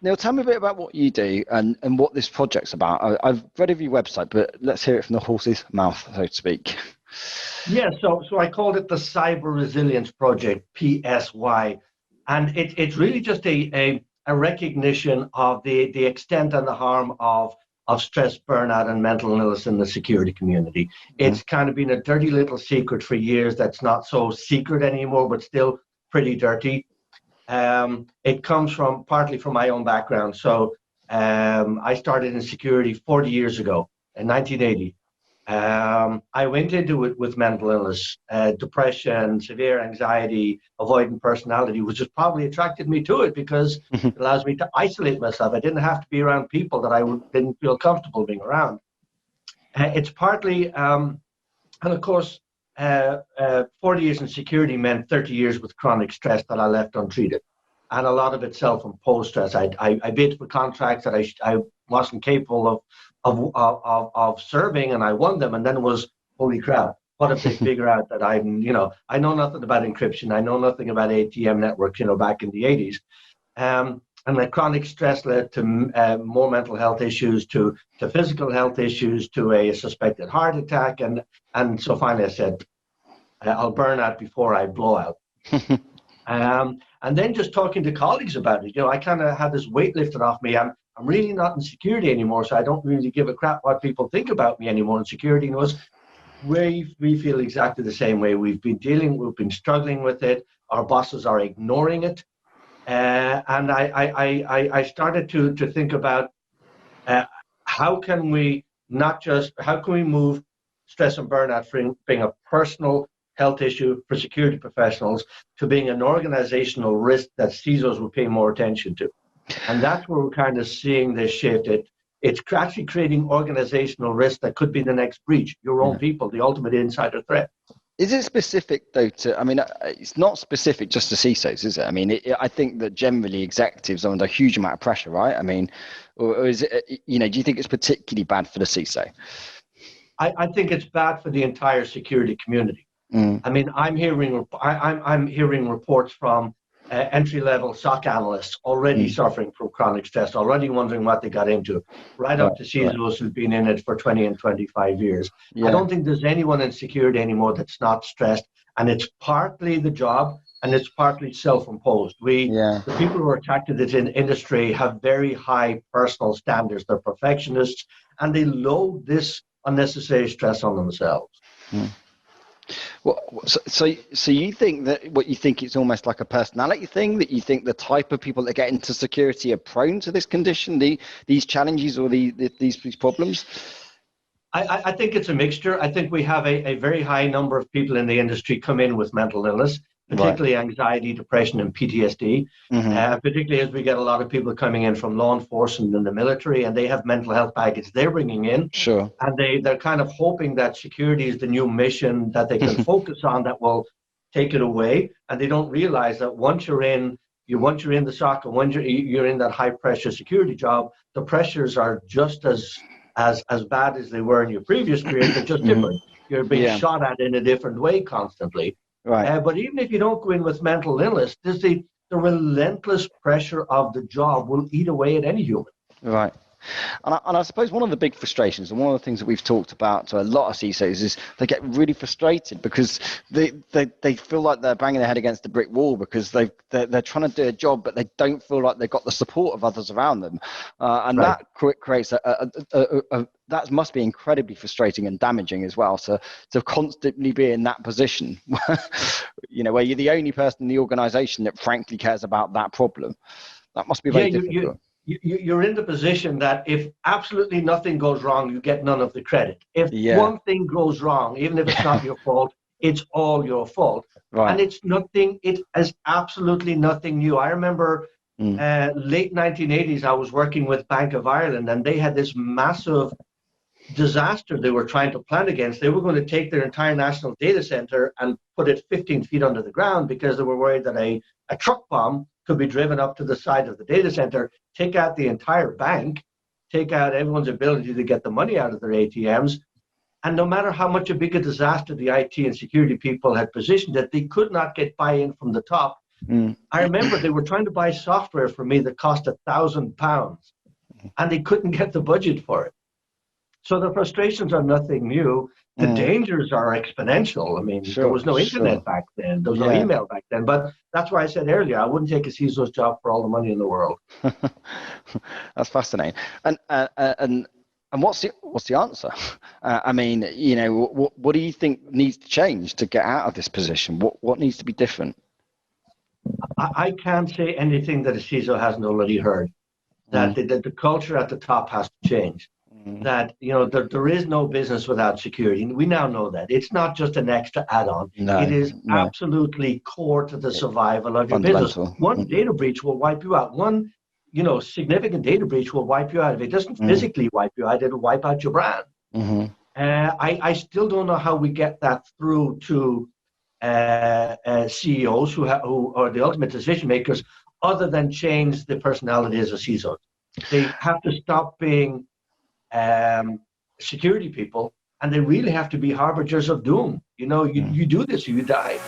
Neal, tell me a bit about what you do and what this project's about. I've read of your website, but let's hear it from the horse's mouth, so to speak. Yeah, so I called it the CyberResilience Project, PSY, and it's really just a recognition of the extent and the harm of stress, burnout, and mental illness in the security community. It's kind of been a dirty little secret for years that's not so secret anymore, but still pretty dirty. It comes partly from my own background. So I started in security 40 years ago in 1980. I went into it with mental illness, depression, severe anxiety, avoidant personality, which has probably attracted me to it because it allows me to isolate myself. I didn't have to be around people that I didn't feel comfortable being around. It's partly, and of course, 40 years in security meant 30 years with chronic stress that I left untreated. And a lot of it self-imposed stress. I bid for contracts that I wasn't capable of serving, and I won them, and then it was, holy crap, what if they figure out that I know nothing about encryption, I know nothing about ATM networks, back in the 80s. And the chronic stress led to more mental health issues, to physical health issues, to a suspected heart attack, and so finally I said, I'll burn out before I blow out. And then just talking to colleagues about it, I kind of had this weight lifted off me. I'm really not in security anymore, so I don't really give a crap what people think about me anymore in security. We feel exactly the same way. We've been struggling with it. Our bosses are ignoring it. And I started to think about how can we move stress and burnout from being a personal health issue for security professionals to being an organizational risk that CISOs will pay more attention to. And that's where we're kind of seeing this shift. It's actually creating organizational risk that could be the next breach, your own people, the ultimate insider threat. Is it specific though it's not specific just to CISOs, is it? I think that generally executives are under a huge amount of pressure, right? Or is it, do you think it's particularly bad for the CISO? I think it's bad for the entire security community. I'm hearing reports from entry-level SOC analysts already suffering from chronic stress, already wondering what they got into, right up to CISOs who've been in it for 20 and 25 years. I don't think there's anyone in security anymore that's not stressed, and it's partly the job and it's partly self-imposed. The people who are attacked in this industry have very high personal standards. They're perfectionists, and they load this unnecessary stress on themselves. Well, so you think that it's almost like a personality thing, that you think the type of people that get into security are prone to this condition, these challenges or these problems? I think it's a mixture. I think we have a very high number of people in the industry come in with mental illness, particularly anxiety, depression, and PTSD, particularly as we get a lot of people coming in from law enforcement and the military, and they have mental health baggage they're bringing in. Sure. And they're kind of hoping that security is the new mission that they can focus on that will take it away. And they don't realize that once you're in the SOC and once you're in that high pressure security job, the pressures are just as bad as they were in your previous career, but just different. You're being shot at in a different way constantly. Right. But even if you don't go in with mental illness, there's the relentless pressure of the job will eat away at any human. Right. And I suppose one of the big frustrations, and one of the things that we've talked about to a lot of CISOs, is they get really frustrated because they feel like they're banging their head against the brick wall because they're trying to do a job, but they don't feel like they've got the support of others around them, and that creates that must be incredibly frustrating and damaging as well. To constantly be in that position, where you're the only person in the organization that frankly cares about that problem. That must be very difficult. You're in the position that if absolutely nothing goes wrong, you get none of the credit. If one thing goes wrong, even if it's not your fault, it's all your fault. Right. And it is absolutely nothing new. I remember late 1980s, I was working with Bank of Ireland, and they had this massive disaster they were trying to plan against. They were going to take their entire national data center and put it 15 feet under the ground because they were worried that a truck bomb could be driven up to the side of the data center, take out the entire bank, take out everyone's ability to get the money out of their ATMs. And no matter how much a big a disaster the IT and security people had positioned it, they could not get buy-in from the top I remember they were trying to buy software for me that cost £1,000, and they couldn't get the budget for it. So the frustrations are nothing new. The dangers are exponential. I mean, there was no internet back then. There was no email back then. But that's why I said earlier, I wouldn't take a CISO's job for all the money in the world. That's fascinating. And what's the answer? I mean, what do you think needs to change to get out of this position? What needs to be different? I can't say anything that a CISO hasn't already heard. That the culture at the top has to change. That there is no business without security. We now know that it's not just an extra add-on. It is absolutely core to the survival of your business. One data breach will wipe you out. One significant data breach will wipe you out. If it doesn't physically wipe you out, it'll wipe out your brand. I still don't know how we get that through to CEOs who are the ultimate decision makers, other than change the personalities of CISOs. They have to stop being security people, and they really have to be harbingers of doom. You do this or you die.